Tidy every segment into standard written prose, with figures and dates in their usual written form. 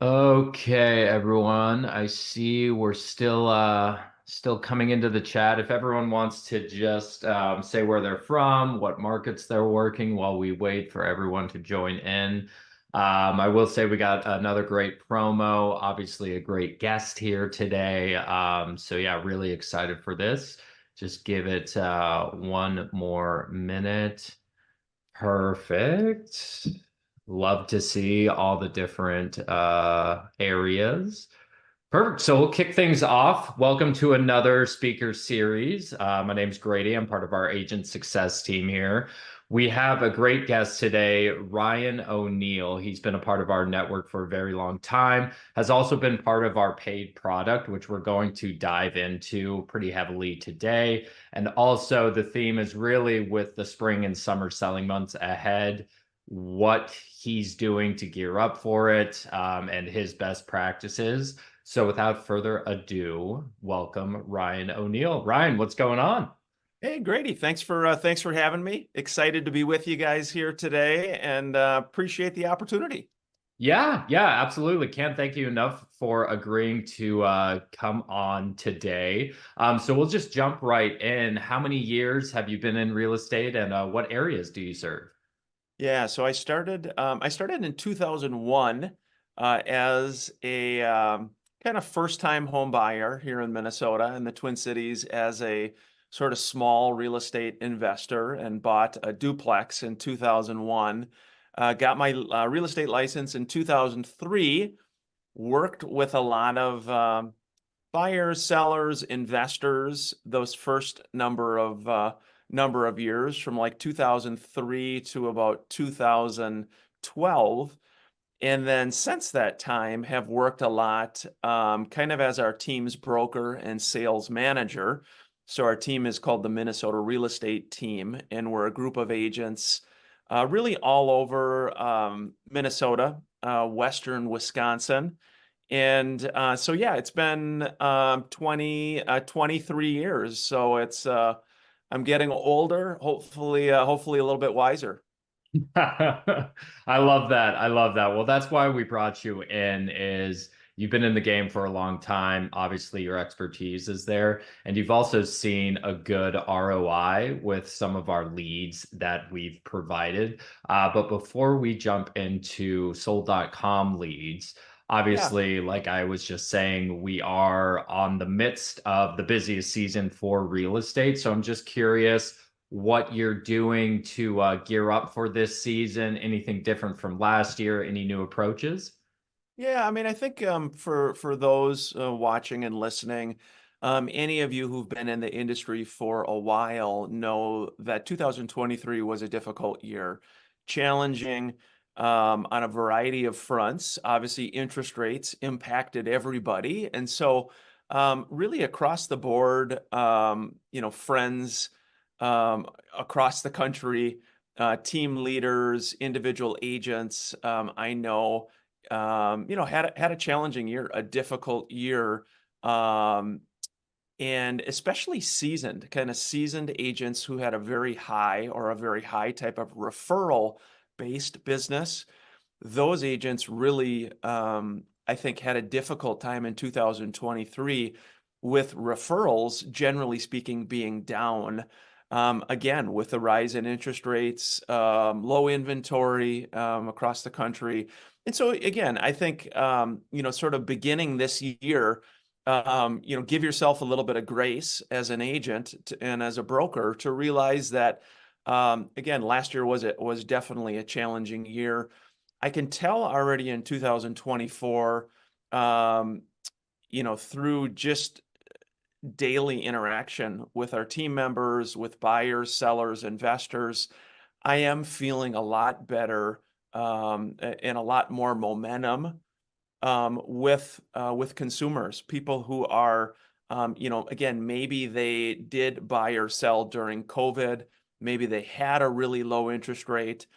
Okay, everyone. I see we're still coming into the chat. If everyone wants to just say where they're from, what markets they're working while we wait for everyone to join in. I will say we got another great promo, obviously a great guest here today. So yeah, really excited for this. Just give it one more minute. Perfect. Love to see all the different areas. Perfect. So we'll kick things off. Welcome to another speaker series. My name's Grady. I'm part of our agent success team here. We have a great guest today, Ryan O'Neill. He's been a part of our network for a very long time, has also been part of our paid product, which we're going to dive into pretty heavily today. And also, the theme is really with the spring and summer selling months ahead, what he's doing to gear up for it, and his best practices. So without further ado, welcome Ryan O'Neill. Ryan, what's going on? Hey, Grady, thanks for having me. Excited to be with you guys here today, and appreciate the opportunity. Yeah, absolutely. Can't thank you enough for agreeing to come on today. So we'll just jump right in. How many years have you been in real estate, and what areas do you serve? Yeah, so I started in 2001 as a kind of first-time home buyer here in Minnesota in the Twin Cities as a sort of small real estate investor, and bought a duplex in 2001. Got my real estate license in 2003. Worked with a lot of buyers, sellers, investors, those first number of years from like 2003 to about 2012. And then since that time have worked a lot kind of as our team's broker and sales manager. So our team is called the Minnesota Real Estate Team, and we're a group of agents really all over Minnesota, Western Wisconsin. And so, yeah, it's been 23 years. So I'm getting older, hopefully a little bit wiser. I love that. I love that. Well, that's why we brought you in is you've been in the game for a long time. Obviously, your expertise is there, and you've also seen a good ROI with some of our leads that we've provided. But before we jump into sold.com leads, Yeah. obviously, like I was just saying, we are on the midst of the busiest season for real estate. So I'm just curious what you're doing to gear up for this season. Anything different from last year? Any new approaches? Yeah, I mean, I think for those watching and listening, any of you who've been in the industry for a while know that 2023 was a difficult year, challenging on a variety of fronts. Obviously, interest rates impacted everybody, and so really across the board, friends across the country, team leaders, individual agents, I know had a challenging year, a difficult year, and especially kind of seasoned agents who had a very high or a very high type of referral-based business. Those agents really, I think, had a difficult time in 2023 with referrals, generally speaking, being down. Again, with the rise in interest rates, low inventory across the country. And so again, I think sort of beginning this year, give yourself a little bit of grace as an agent and as a broker to realize that again, last year was definitely a challenging year. I can tell already in 2024, through just daily interaction with our team members, with buyers, sellers, investors, I am feeling a lot better and a lot more momentum with consumers, people who are, again, maybe they did buy or sell during COVID, maybe they had a really low interest rate,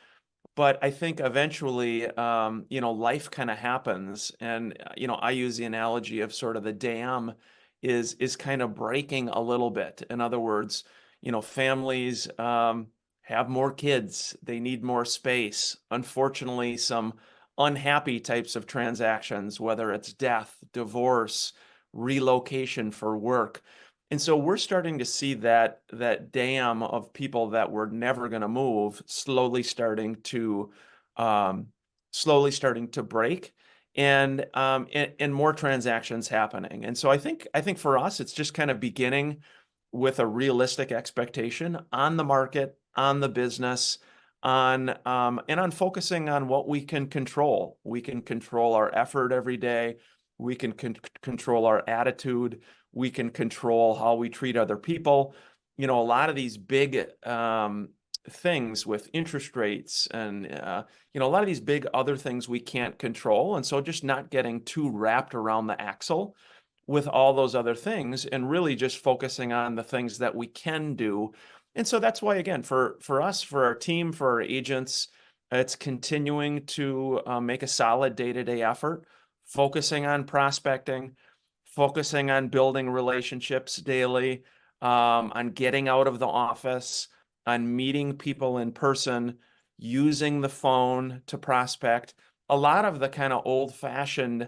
but I think eventually, life kind of happens, and I use the analogy of sort of the dam is kind of breaking a little bit. In other words, families have more kids, they need more space. Unfortunately, some unhappy types of transactions, whether it's death, divorce, relocation for work. And so we're starting to see that dam of people that were never going to move um, slowly starting to break, and more transactions happening. And so I think for us, it's just kind of beginning with a realistic expectation on the market, on the business, and on focusing on what we can control. We can control our effort every day. We can control our attitude. We can control how we treat other people. A lot of these big things with interest rates and a lot of these big other things we can't control. And so just not getting too wrapped around the axle with all those other things and really just focusing on the things that we can do. And so that's why, again, for us, for our team, for our agents, it's continuing to make a solid day-to-day effort, focusing on prospecting, focusing on building relationships daily, on getting out of the office, on meeting people in person, using the phone to prospect. A lot of the kind of old-fashioned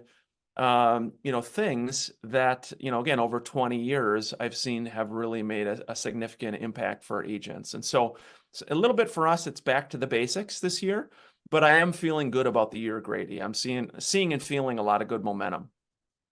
things that, again, over 20 years, I've seen have really made a significant impact for agents. And so a little bit for us, it's back to the basics this year, but I am feeling good about the year, Grady. I'm seeing and feeling a lot of good momentum.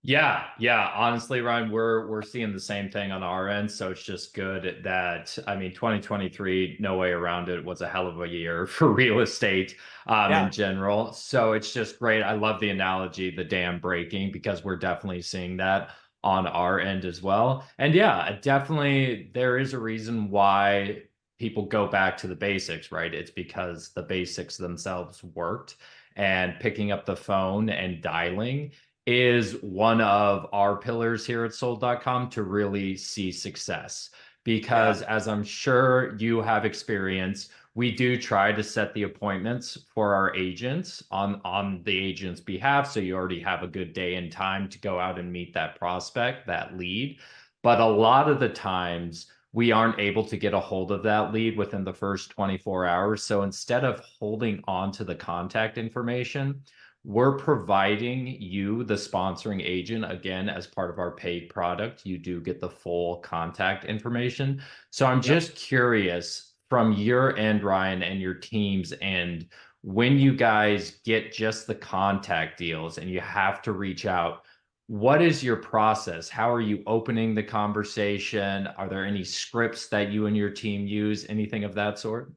Yeah, yeah. Honestly, Ryan, we're seeing the same thing on our end. So it's just good that, I mean, 2023, no way around it, was a hell of a year for real estate in Yeah. general. So it's just great. I love the analogy, the dam breaking, because we're definitely seeing that on our end as well. And yeah, definitely there is a reason why people go back to the basics, right? It's because the basics themselves worked, and picking up the phone and dialing is one of our pillars here at sold.com to really see success. Yeah. Because as I'm sure you have experience, we do try to set the appointments for our agents on the agent's behalf. So you already have a good day and time to go out and meet that prospect, that lead. But a lot of the times we aren't able to get a hold of that lead within the first 24 hours. So instead of holding on to the contact information, we're providing you, the sponsoring agent, again, as part of our paid product. You do get the full contact information. So I'm Yep. just curious from your end, Ryan, and your team's end, when you guys get just the contact deals and you have to reach out, what is your process? How are you opening the conversation? Are there any scripts that you and your team use? Anything of that sort?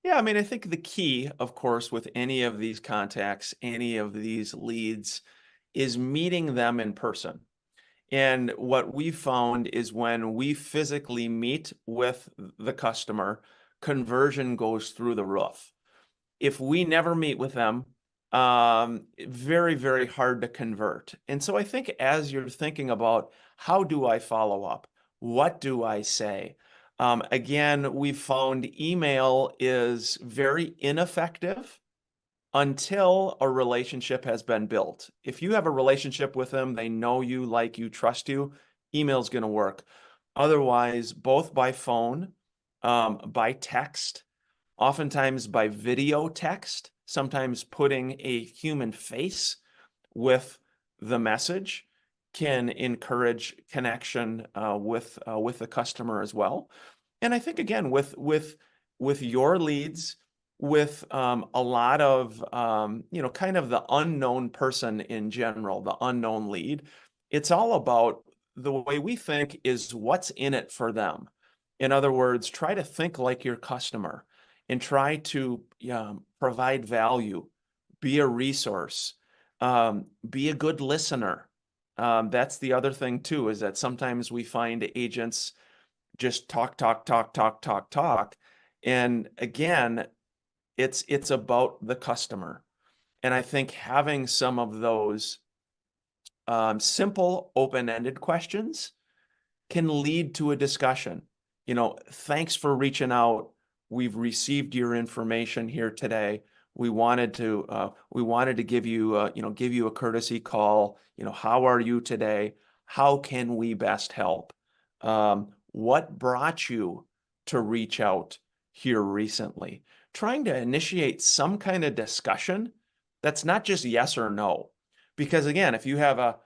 Yeah, I mean, I think the key, of course, with any of these contacts, any of these leads, is meeting them in person. And what we found is when we physically meet with the customer, conversion goes through the roof. If we never meet with them, very, very hard to convert. And so I think as you're thinking about how do I follow up? What do I say? Again, we've found email is very ineffective until a relationship has been built. If you have a relationship with them, they know you, like you, trust you, email's going to work. Otherwise, both by phone, by text, oftentimes by video text, sometimes putting a human face with the message can encourage connection with the customer as well. And I think again with your leads, with a lot of kind of the unknown person in general, the unknown lead, it's all about the way we think is what's in it for them. In other words, try to think like your customer and try to provide value, be a resource, be a good listener. That's the other thing too, is that sometimes we find agents just talk, talk, talk, talk, talk, talk. And again, it's about the customer. And I think having some of those simple open-ended questions can lead to a discussion. Thanks for reaching out. We've received your information here today. We wanted to give you a courtesy call. How are you today? How can we best help? What brought you to reach out here recently? Trying to initiate some kind of discussion That's not just yes or no. Because again, if you have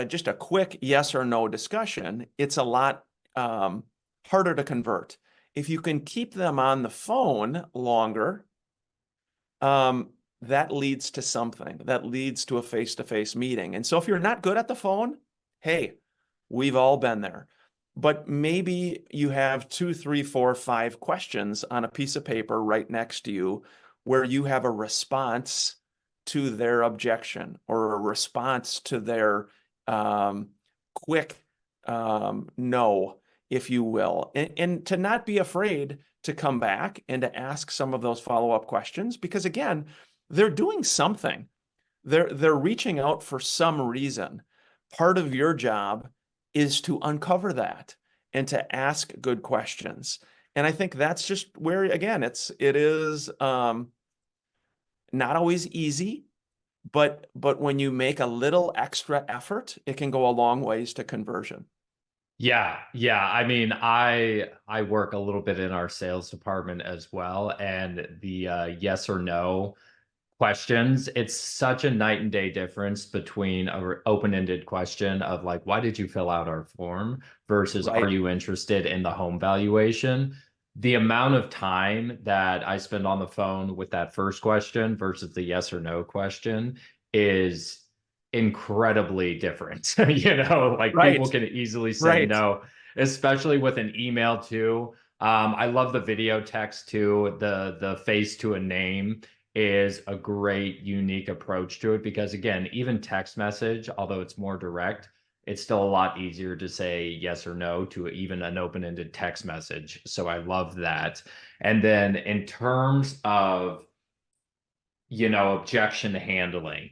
just a quick yes or no discussion, it's a lot harder to convert. If you can keep them on the phone longer, um, that leads to something. That leads to a face-to-face meeting. And so if you're not good at the phone, hey, we've all been there. But maybe you have 2, 3, 4, 5 questions on a piece of paper right next to you where you have a response to their objection or a response to their um, quick no, if you will. And to not be afraid to come back and to ask some of those follow-up questions because again, they're doing something. They're reaching out for some reason. Part of your job is to uncover that and to ask good questions. And I think that's just where again it is not always easy, but when you make a little extra effort, it can go a long ways to conversion. Yeah, yeah. I mean, I work a little bit in our sales department as well, and the yes or no questions, it's such a night and day difference between a open-ended question of like, why did you fill out our form versus are Right. you interested in the home valuation? The amount of time that I spend on the phone with that first question versus the yes or no question is incredibly different. Like people Right. can easily say Right. no, especially with an email too. I love the video text too, the face to a name is a great unique approach to it because again, even text message, although it's more direct, it's still a lot easier to say yes or no to even an open-ended text message. So I love that. And then in terms of objection handling.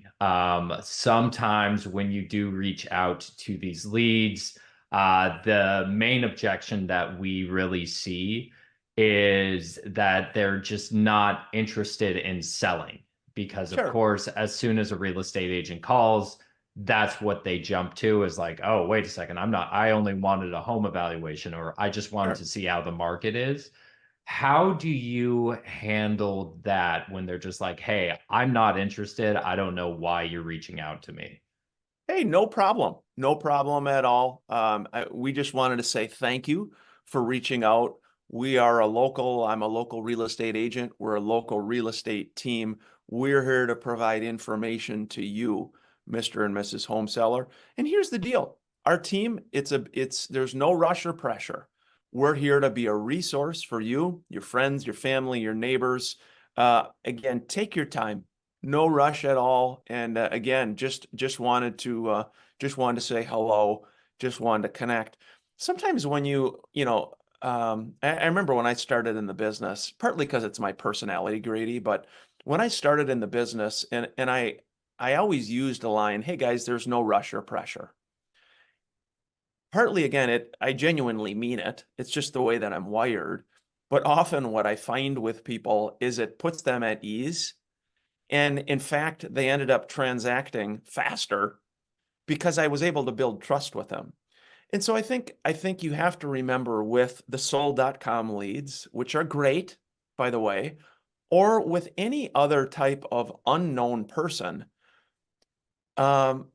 Sometimes when you do reach out to these leads, the main objection that we really see is that they're just not interested in selling. Because, of Sure. course, as soon as a real estate agent calls, that's what they jump to is like, oh, wait a second, I only wanted a home evaluation, or I just wanted Sure. to see how the market is. How do you handle that when they're just like, hey, I'm not interested. I don't know why you're reaching out to me? Hey, no problem. No problem at all. We just wanted to say thank you for reaching out. I'm a local real estate agent. We're a local real estate team. We're here to provide information to you, Mr. and Mrs. Home Seller. And here's the deal. Our team, there's no rush or pressure. We're here to be a resource for you, your friends, your family, your neighbors. Again, take your time, no rush at all. And again, just wanted to say hello, just wanted to connect. Sometimes when I remember when I started in the business, partly because it's my personality, Grady, but when I started in the business, and I always used a line, "Hey guys, there's no rush or pressure." Partly again, I genuinely mean it. It's just the way that I'm wired. But often what I find with people is it puts them at ease, and in fact, they ended up transacting faster because I was able to build trust with them. And so I think you have to remember with the sold.com leads, which are great, by the way, or with any other type of unknown person, um,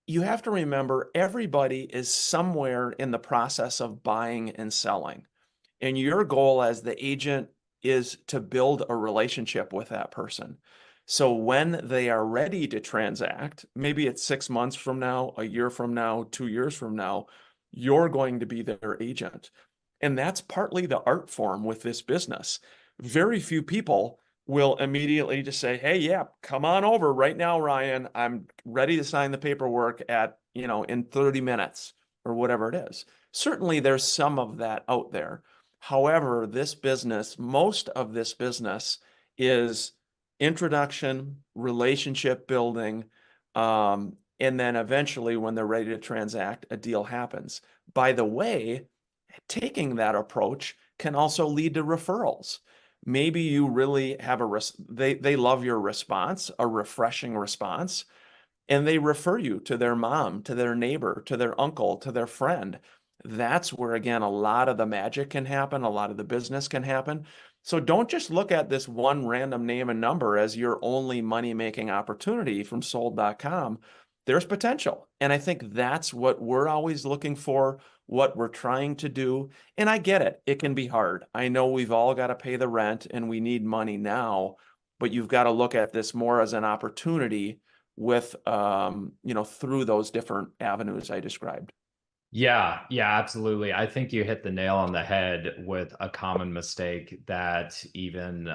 you have to remember everybody is somewhere in the process of buying and selling. And your goal as the agent is to build a relationship with that person. So when they are ready to transact, maybe it's 6 months from now, a year from now, 2 years from now, you're going to be their agent. And that's partly the art form with this business. Very few people will immediately just say, "Hey, yeah, come on over right now, Ryan. I'm ready to sign the paperwork in 30 minutes or whatever it is." Certainly there's some of that out there. However, most of this business is introduction, relationship building, and then eventually when they're ready to transact, a deal happens. By the way, taking that approach can also lead to referrals. Maybe you really have they love your response, a refreshing response, and they refer you to their mom, to their neighbor, to their uncle, to their friend. That's where, again, a lot of the magic can happen, a lot of the business can happen. So don't just look at this one random name and number as your only money-making opportunity from sold.com. There's potential. And I think that's what we're always looking for, what we're trying to do. And I get it. It can be hard. I know we've all got to pay the rent and we need money now, but you've got to look at this more as an opportunity with, through those different avenues I described. Yeah, yeah, absolutely. I think you hit the nail on the head with a common mistake that even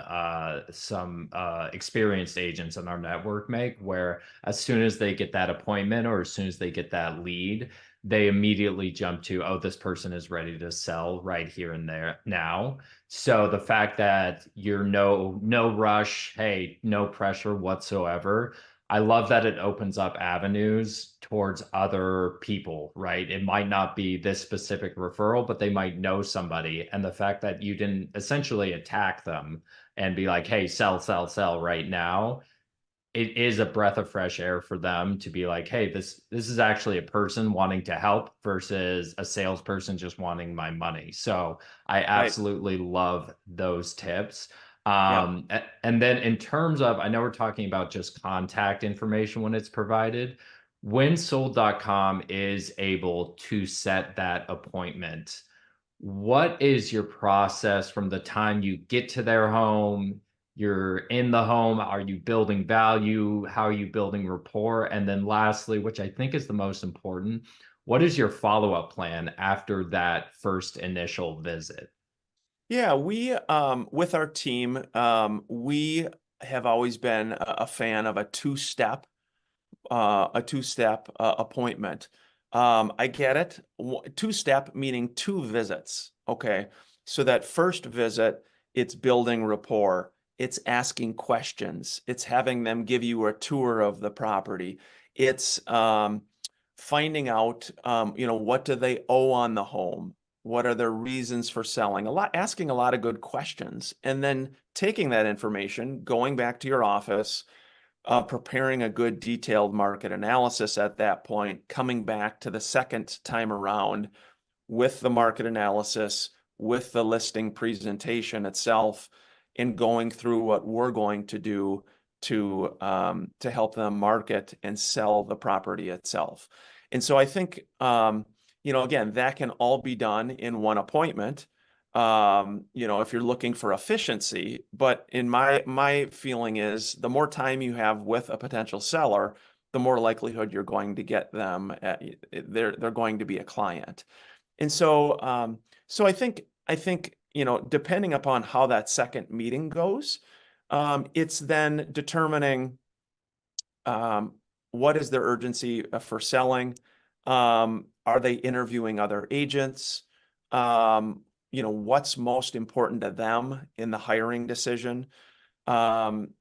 some experienced agents in our network make, where as soon as they get that appointment or as soon as they get that lead, they immediately jump to, oh, this person is ready to sell right here and there now. So the fact that you're no rush, hey, no pressure whatsoever. I love that it opens up avenues towards other people, right? It might not be this specific referral, but they might know somebody. And the fact that you didn't essentially attack them and be like, hey, sell, sell, sell right now, it is a breath of fresh air for them to be like, hey, this is actually a person wanting to help versus a salesperson just wanting my money. So I Right. absolutely love those tips. Yep. And then in terms of, I know we're talking about just contact information when it's provided. When sold.com is able to set that appointment, what is your process from the time you get to their home? You're in the home. Are you building value? How are you building rapport? And then lastly, which I think is the most important, what is your follow-up plan after that first initial visit? Yeah, we with our team, we have always been a fan of a two-step appointment. I get it. Two-step meaning two visits. Okay. So that first visit, it's building rapport. It's asking questions. It's having them give you a tour of the property. It's finding out, what do they owe on the home? What are their reasons for selling? Asking a lot of good questions, and then taking that information, going back to your office, preparing a good detailed market analysis at that point, coming back to the second time around with the market analysis, with the listing presentation itself, and going through what we're going to do to help them market and sell the property itself. And so I think, again, that can all be done in one appointment. If you're looking for efficiency, but in my feeling is the more time you have with a potential seller, the more likelihood you're going to get them they're going to be a client. And so I think, depending upon how that second meeting goes, it's then determining um, what is their urgency for selling. Are they interviewing other agents? What's most important to them in the hiring decision? Um,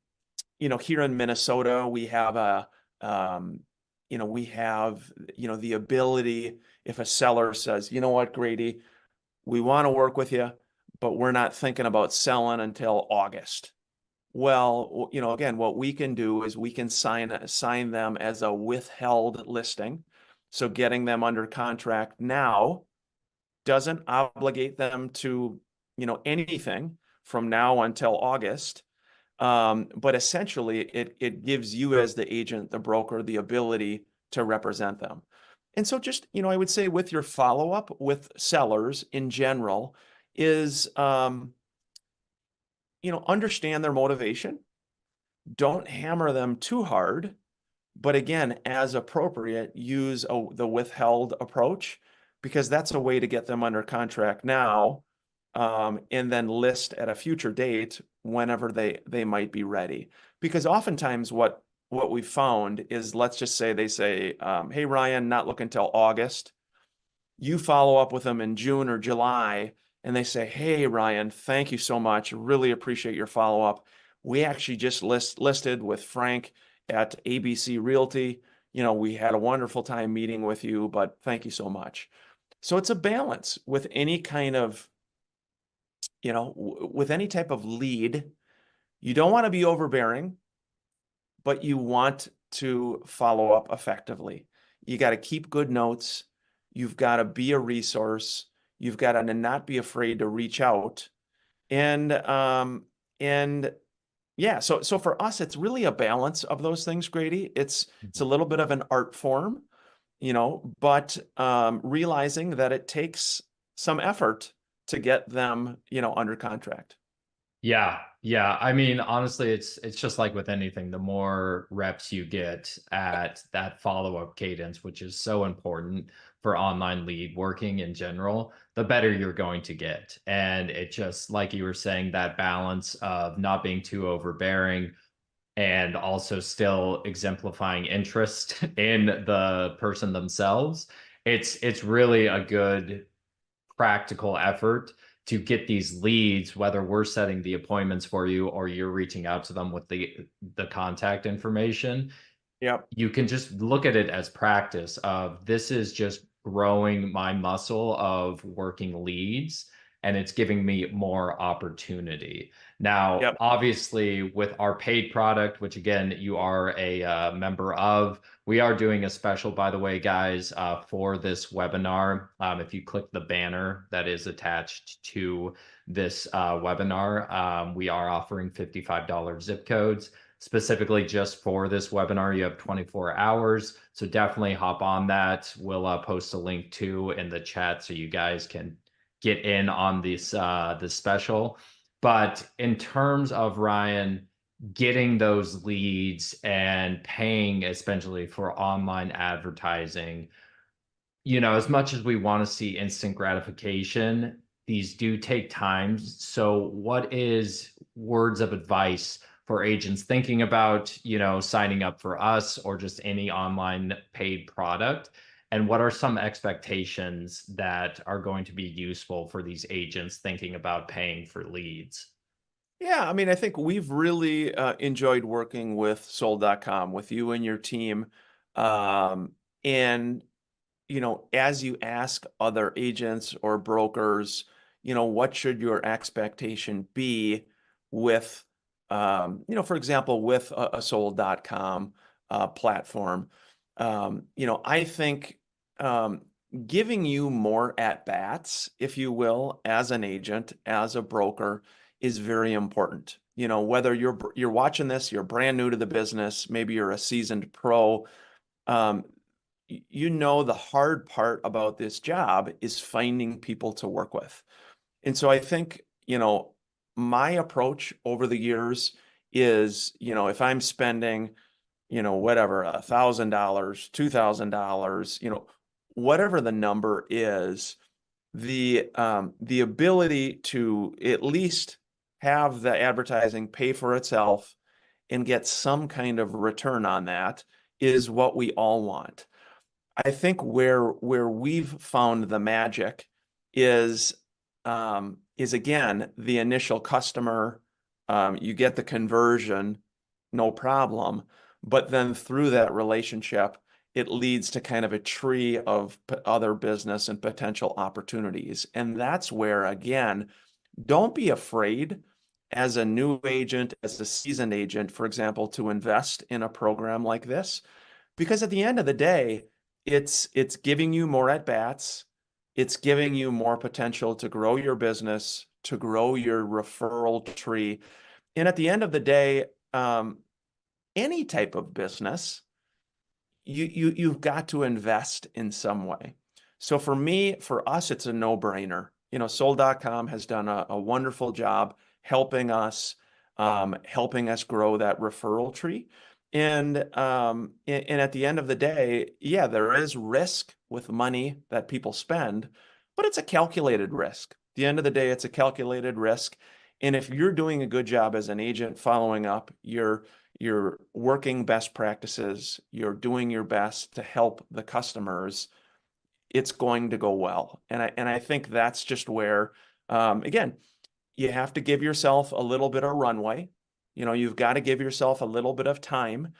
Here in Minnesota, we have, the ability, if a seller says, you know what, Grady, we want to work with you, but we're not thinking about selling until August. Well, again, what we can do is we can sign them as a withheld listing. So getting them under contract now doesn't obligate them to, anything from now until August. But essentially, it gives you as the agent, the broker, the ability to represent them. And so just, I would say with your follow-up with sellers in general is, understand their motivation. Don't hammer them too hard, but again, as appropriate, use the withheld approach because that's a way to get them under contract now, and then list at a future date whenever they might be ready. Because oftentimes what we've found is, let's just say they say, "Hey Ryan, not looking till August." You follow up with them in June or July, and they say, "Hey Ryan, thank you so much. Really appreciate your follow up. We actually just listed with Frank at ABC Realty. We had a wonderful time meeting with you, but thank you so much." So it's a balance with any kind of, with any type of lead. You don't want to be overbearing, but you want to follow up effectively. You got to keep good notes. You've got to be a resource. You've got to not be afraid to reach out. And and yeah, so for us, it's really a balance of those things, Grady. It's a little bit of an art form, but realizing that it takes some effort to get them, under contract. Yeah, yeah. I mean, honestly, it's just like with anything, the more reps you get at that follow-up cadence, which is so important for online lead working in general, the better you're going to get. And it just, like you were saying, that balance of not being too overbearing and also still exemplifying interest in the person themselves. It's really a good practical effort to get these leads, whether we're setting the appointments for you or you're reaching out to them with the contact information. Yep. You can just look at it as practice of this is just growing my muscle of working leads, and it's giving me more opportunity. Now, Yep. obviously, with our paid product, which again, you are a member of, we are doing a special, by the way, guys, for this webinar. If you click the banner that is attached to this webinar, we are offering $55 zip codes specifically just for this webinar. You have 24 hours. So definitely hop on that. We'll post a link too in the chat so you guys can get in on this special. But in terms of Ryan getting those leads and paying especially for online advertising, as much as we want to see instant gratification, these do take time. So, what is words of advice for agents thinking about, signing up for us or just any online paid product? And what are some expectations that are going to be useful for these agents thinking about paying for leads? Yeah, I mean, I think we've really enjoyed working with Sold.com, with you and your team. And as you ask other agents or brokers, what should your expectation be with, for example, with a Sold.com platform? I think giving you more at bats, if you will, as an agent, as a broker, is very important. Whether you're watching this, you're brand new to the business, maybe you're a seasoned pro. Um, the hard part about this job is finding people to work with. And so I think, my approach over the years is, if I'm spending, whatever, $1,000, $2,000, whatever the number is, the ability to at least have the advertising pay for itself and get some kind of return on that is what we all want. I think where we've found the magic is again the initial customer. You get the conversion, no problem, but then through that relationship, it leads to kind of a tree of other business and potential opportunities. And that's where, again, don't be afraid as a new agent, as a seasoned agent, for example, to invest in a program like this, because at the end of the day, it's giving you more at bats, it's giving you more potential to grow your business, to grow your referral tree, and at the end of the day, any type of business, you've got to invest in some way. So for us, it's a no-brainer. Sold.com has done a wonderful job helping us grow that referral tree. And at the end of the day, yeah, there is risk with money that people spend, but it's a calculated risk. At the end of the day, it's a calculated risk. And if you're doing a good job as an agent following up, you're working best practices, you're doing your best to help the customers, it's going to go well. And I think that's just where, again, you have to give yourself a little bit of runway. You've got to give yourself a little bit of time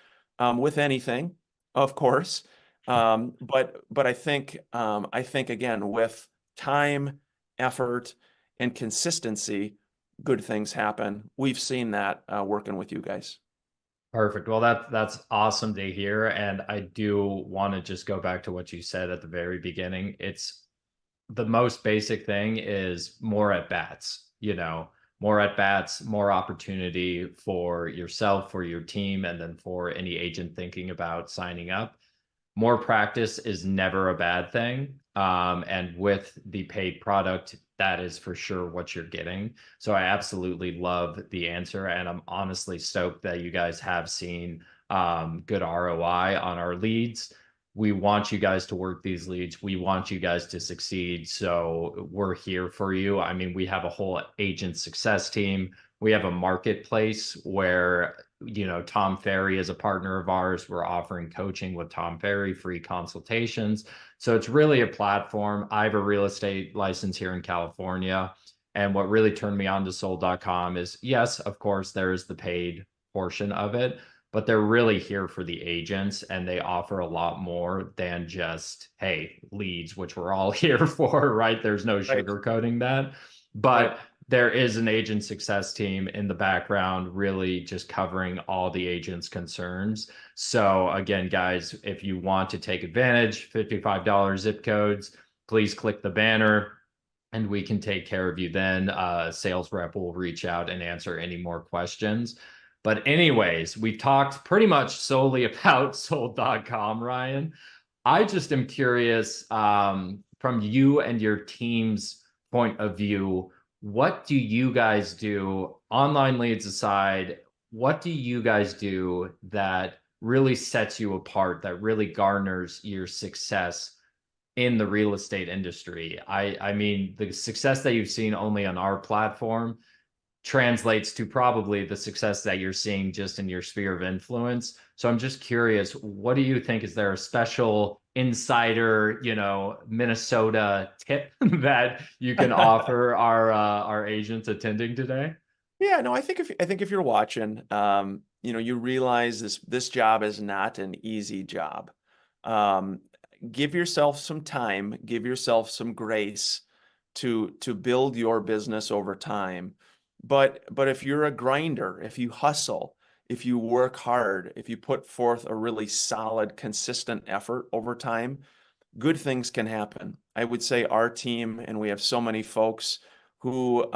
with anything, of course. But I think again, with time, effort, and consistency, good things happen. We've seen that working with you guys. Perfect. Well, that's awesome to hear. And I do want to just go back to what you said at the very beginning. It's the most basic thing is more at bats, more at bats, more opportunity for yourself, for your team, and then for any agent thinking about signing up. More practice is never a bad thing. And with the paid product, that is for sure what you're getting. So I absolutely love the answer. And I'm honestly stoked that you guys have seen good ROI on our leads. We want you guys to work these leads. We want you guys to succeed. So we're here for you. I mean, we have a whole agent success team. We have a marketplace where, Tom Ferry is a partner of ours. We're offering coaching with Tom Ferry, free consultations. So it's really a platform. I have a real estate license here in California. And what really turned me on to sold.com is, yes, of course, there is the paid portion of it, but they're really here for the agents and they offer a lot more than just, hey, leads, which we're all here for, right? There's no Right. sugarcoating that. Right. But there is an agent success team in the background, really just covering all the agents' concerns. So, again, guys, if you want to take advantage, $55 zip codes, please click the banner and we can take care of you then. Sales rep will reach out and answer any more questions. But, anyways, we've talked pretty much solely about sold.com, Ryan. I just am curious from you and your team's point of view, what do you guys do, online leads aside? What do you guys do that really sets you apart, that really garners your success in the real estate industry? I mean, the success that you've seen only on our platform translates to probably the success that you're seeing just in your sphere of influence. So I'm just curious, what do you think? Is there a special insider, Minnesota tip that you can offer our agents attending today? Yeah, no, I think if you're watching, you realize this job is not an easy job. Um, Give yourself some time, give yourself some grace to build your business over time. But if you're a grinder, if you hustle, if you work hard, if you put forth a really solid, consistent effort over time, good things can happen. I would say our team, and we have so many folks who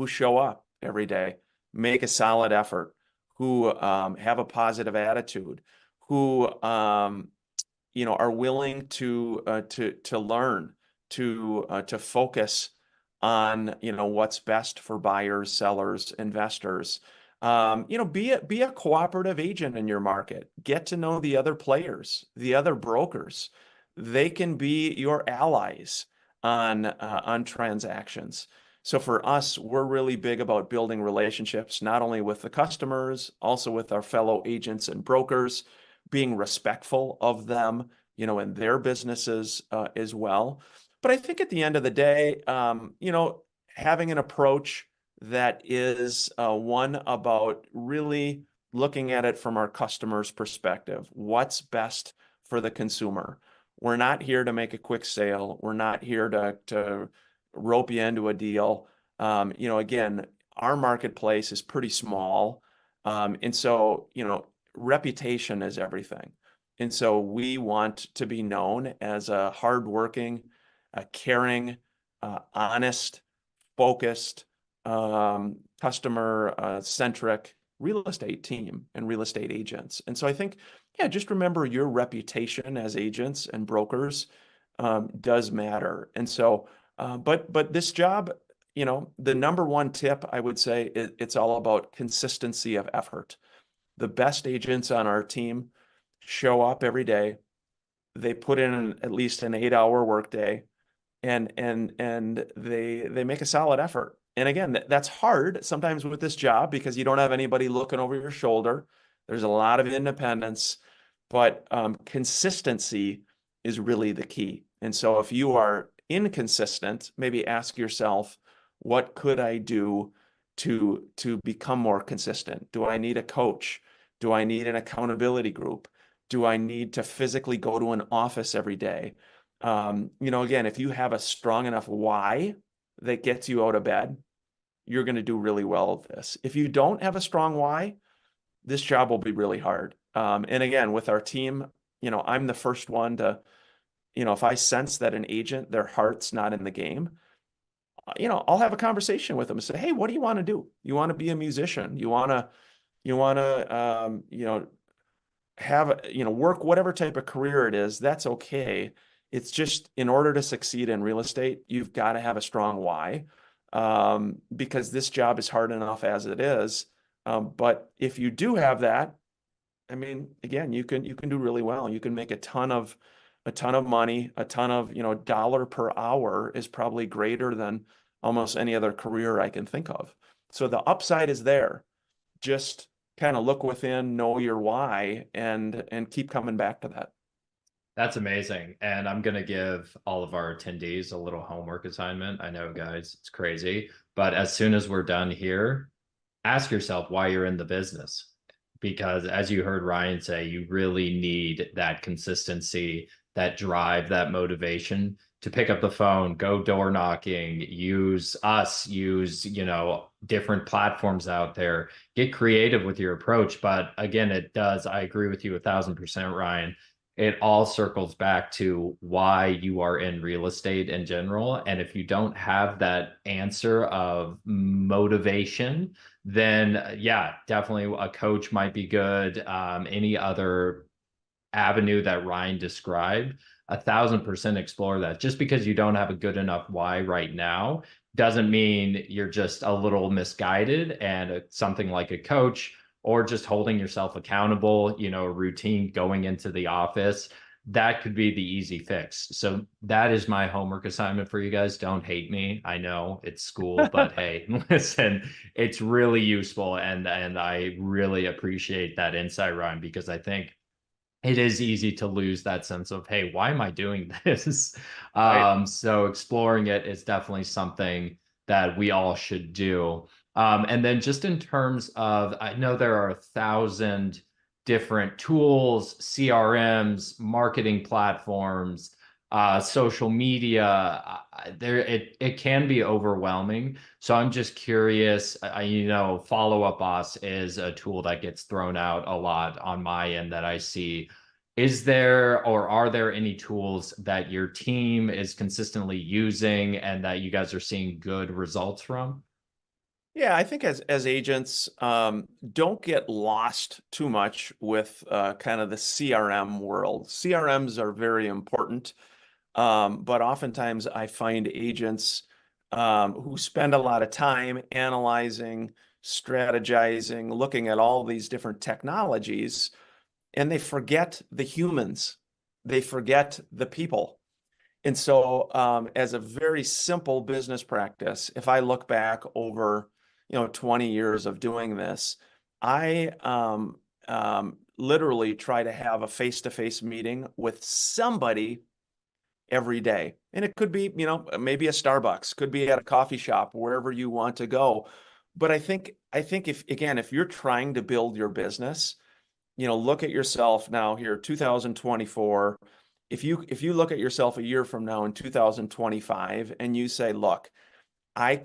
show up every day, make a solid effort, who have a positive attitude, who are willing to learn, to focus on what's best for buyers, sellers, investors. Be a cooperative agent in your market. Get to know the other players, the other brokers. They can be your allies on transactions. So for us, we're really big about building relationships, not only with the customers, also with our fellow agents and brokers, being respectful of them, in their businesses as well. But I think at the end of the day, having an approach that is one about really looking at it from our customer's perspective. What's best for the consumer? We're not here to make a quick sale. We're not here to rope you into a deal. Again, our marketplace is pretty small. And so, reputation is everything. And so we want to be known as a hardworking, a caring, honest, focused, customer centric real estate team and real estate agents. And so I think, yeah, just remember your reputation as agents and brokers does matter. And so, but this job, the number one tip I would say it's all about consistency of effort. The best agents on our team show up every day. They put in at least an 8-hour workday and they make a solid effort. And again, that's hard sometimes with this job because you don't have anybody looking over your shoulder. There's a lot of independence, but consistency is really the key. And so if you are inconsistent, maybe ask yourself, what could I do to become more consistent? Do I need a coach? Do I need an accountability group? Do I need to physically go to an office every day? Again, if you have a strong enough why that gets you out of bed, you're going to do really well with this. If you don't have a strong why, this job will be really hard. And again, with our team, I'm the first one to, if I sense that an agent, their heart's not in the game, I'll have a conversation with them and say, hey, what do you want to do? You want to be a musician? You want to have, work whatever type of career it is, that's okay. It's just in order to succeed in real estate, you've got to have a strong why, because this job is hard enough as it is. But if you do have that, I mean, again, you can do really well. You can make a ton of money, a ton of, dollar per hour is probably greater than almost any other career I can think of. So the upside is there. Just kind of look within, know your why, and keep coming back to that. That's amazing. And I'm going to give all of our attendees a little homework assignment. I know, guys, it's crazy, but as soon as we're done here, ask yourself why you're in the business. Because as you heard Ryan say, you really need that consistency, that drive, that motivation to pick up the phone, go door knocking, use us, use, different platforms out there, get creative with your approach. But again, I agree with you 1,000%, Ryan. It all circles back to why you are in real estate in general. And if you don't have that answer of motivation, then yeah, definitely a coach might be good. Any other avenue that Ryan described, 1,000% explore that. Just because you don't have a good enough why right now doesn't mean you're just a little misguided. And something like a coach or just holding yourself accountable, a routine going into the office, that could be the easy fix. So that is my homework assignment for you guys. Don't hate me. I know it's school, but hey, listen, it's really useful, and I really appreciate that insight, Ryan, because I think it is easy to lose that sense of, hey, why am I doing this? Right. So exploring it is definitely something that we all should do. And then just in terms of, I know there are 1,000 different tools, CRMs, marketing platforms, social media. It can be overwhelming. So I'm just curious. Follow Up Boss is a tool that gets thrown out a lot on my end that I see. Is there or are there any tools that your team is consistently using and that you guys are seeing good results from? Yeah, I think as agents, don't get lost too much with kind of the CRM world. CRMs are very important, but oftentimes I find agents who spend a lot of time analyzing, strategizing, looking at all these different technologies, and they forget the humans. They forget the people. And so, as a very simple business practice, if I look back over, 20 years of doing this, I literally try to have a face-to-face meeting with somebody every day. And it could be, maybe a Starbucks, could be at a coffee shop, wherever you want to go. But I think if you're trying to build your business, look at yourself now here, 2024. If you look at yourself a year from now in 2025 and you say, look, I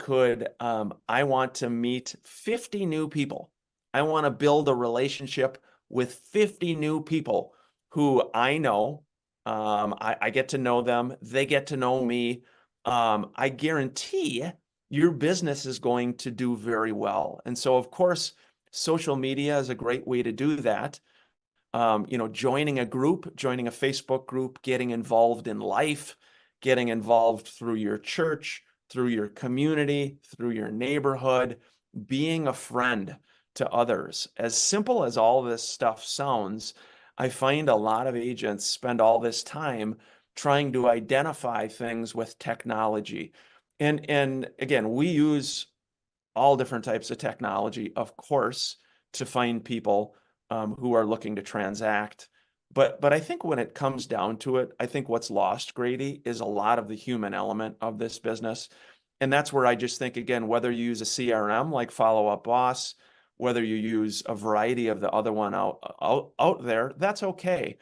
want to meet 50 new people. I want to build a relationship with 50 new people who I know. I get to know them. They get to know me. I guarantee your business is going to do very well. And so, of course, social media is a great way to do that. Joining a group, joining a Facebook group, getting involved in life, getting involved through your church, through your community, through your neighborhood, being a friend to others. As simple as all this stuff sounds, I find a lot of agents spend all this time trying to identify things with technology. And again, we use all different types of technology, of course, to find people who are looking to transact. But I think when it comes down to it, I think what's lost, Grady, is a lot of the human element of this business. And that's where I just think, again, whether you use a CRM like Follow Up Boss, whether you use a variety of the other one out there, that's okay.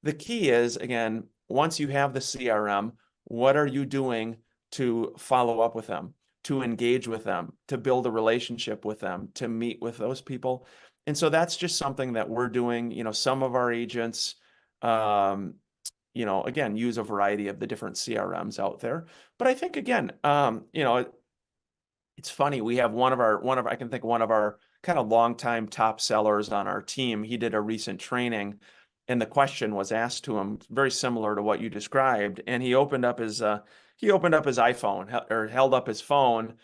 The key is, again, once you have the CRM, what are you doing to follow up with them, to engage with them, to build a relationship with them, to meet with those people? And so that's just something that we're doing. Some of our agents, um, again, use a variety of the different CRMs out there. But I think, again, It's funny. We have one of I can think one of our kind of longtime top sellers on our team. He did a recent training, and the question was asked to him, very similar to what you described. And he opened up his iPhone or held up his phone,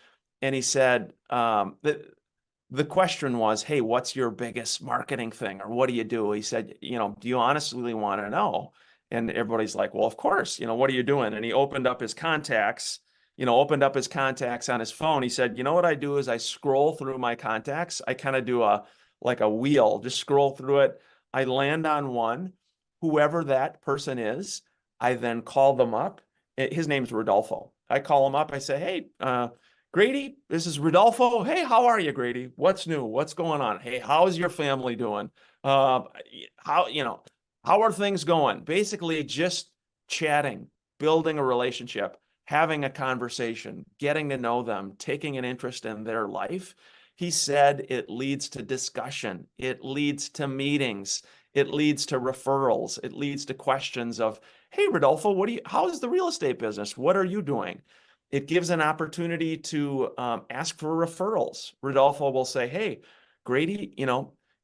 and he said the question was, "Hey, what's your biggest marketing thing, or what do you do?" He said, "Do you honestly want to know?" And everybody's like, "Well, of course. What are you doing?" And he opened up his contacts on his phone. He said, "What I do is I scroll through my contacts. I kind of do like a wheel, just scroll through it. I land on one, whoever that person is. I then call them up. His name's Rodolfo. I call him up. I say, 'Hey, Grady, this is Rodolfo. Hey, how are you, Grady? What's new? What's going on? Hey, how's your family doing? Uh, how, you know, how are things going?' Basically, just chatting, building a relationship, having a conversation, getting to know them, taking an interest in their life. He said it leads to discussion, it leads to meetings, it leads to referrals, it leads to questions of, 'Hey, Rodolfo, how's the real estate business? What are you doing?' It gives an opportunity to ask for referrals. Rodolfo will say, 'Hey, Grady,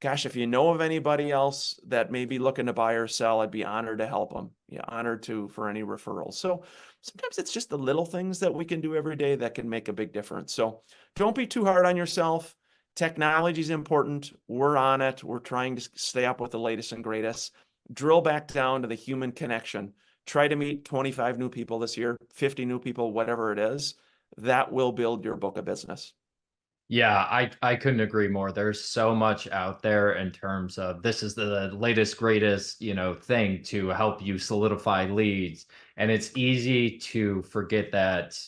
gosh, if you know of anybody else that may be looking to buy or sell, I'd be honored to help them. Yeah, honored to for any referrals.' So sometimes it's just the little things that we can do every day that can make a big difference. So don't be too hard on yourself. Technology is important. We're on it. We're trying to stay up with the latest and greatest. Drill back down to the human connection. Try to meet 25 new people this year, 50 new people, whatever it is. That will build your book of business. Yeah, I couldn't agree more. There's so much out there in terms of this is the latest, greatest, thing to help you solidify leads. And it's easy to forget that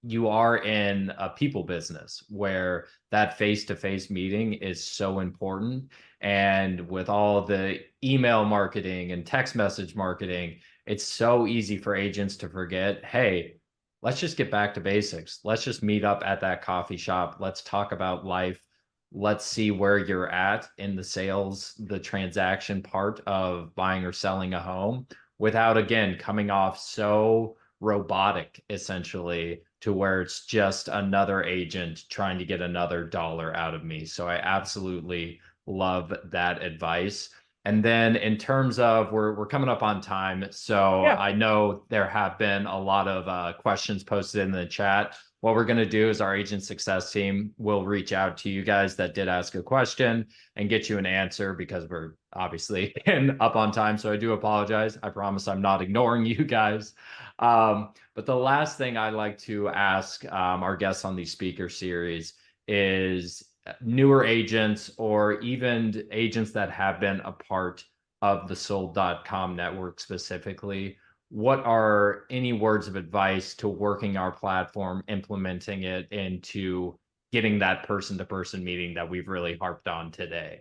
you are in a people business where that face-to-face meeting is so important. And with all the email marketing and text message marketing, it's so easy for agents to forget, hey, let's just get back to basics. Let's just meet up at that coffee shop. Let's talk about life. Let's see where you're at in the sales, the transaction part of buying or selling a home without, again, coming off so robotic, essentially, to where it's just another agent trying to get another dollar out of me. So I absolutely love that advice. And then in terms of we're coming up on time, so Yeah. I know there have been a lot of questions posted in the chat. What we're going to do is our agent success team will reach out to you guys that did ask a question and get you an answer because we're obviously up on time. So I do apologize. I promise I'm not ignoring you guys. But the last thing I like to ask our guests on these speaker series is newer agents or even agents that have been a part of the sold.com network specifically, what are any words of advice to working our platform, implementing it into getting that person-to-person meeting that we've really harped on today?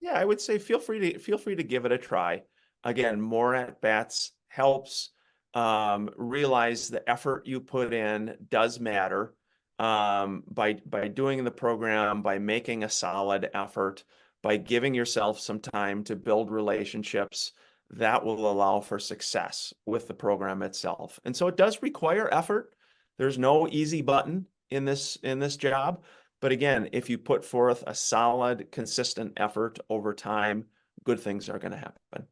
Yeah, I would say feel free to give it a try. Again, more at bats helps. Realize the effort you put in does matter. By doing the program, by making a solid effort, by giving yourself some time to build relationships, that will allow for success with the program itself. And so it does require effort. There's no easy button in this job. But again, if you put forth a solid, consistent effort over time, good things are going to happen.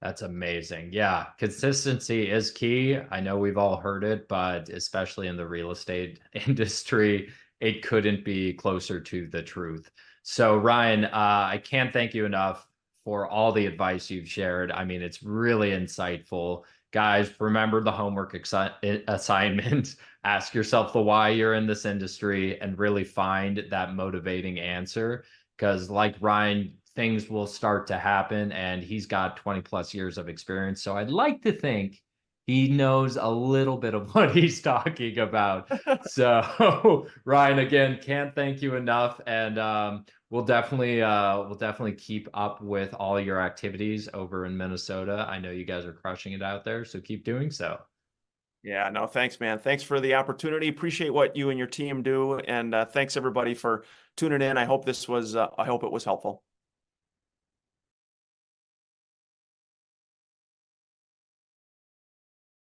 That's amazing. Yeah, consistency is key. I know we've all heard it, but especially in the real estate industry, it couldn't be closer to the truth. So, Ryan, I can't thank you enough for all the advice you've shared. I mean, it's really insightful. Guys, remember the homework assignment. Ask yourself the why you're in this industry and really find that motivating answer. Because, like Ryan, things will start to happen and he's got 20 plus years of experience. So I'd like to think he knows a little bit of what he's talking about. So Ryan, again, can't thank you enough. And we'll definitely keep up with all your activities over in Minnesota. I know you guys are crushing it out there, so keep doing so. Yeah, no, thanks, man. Thanks for the opportunity. Appreciate what you and your team do, and thanks everybody for tuning in. I hope it was helpful.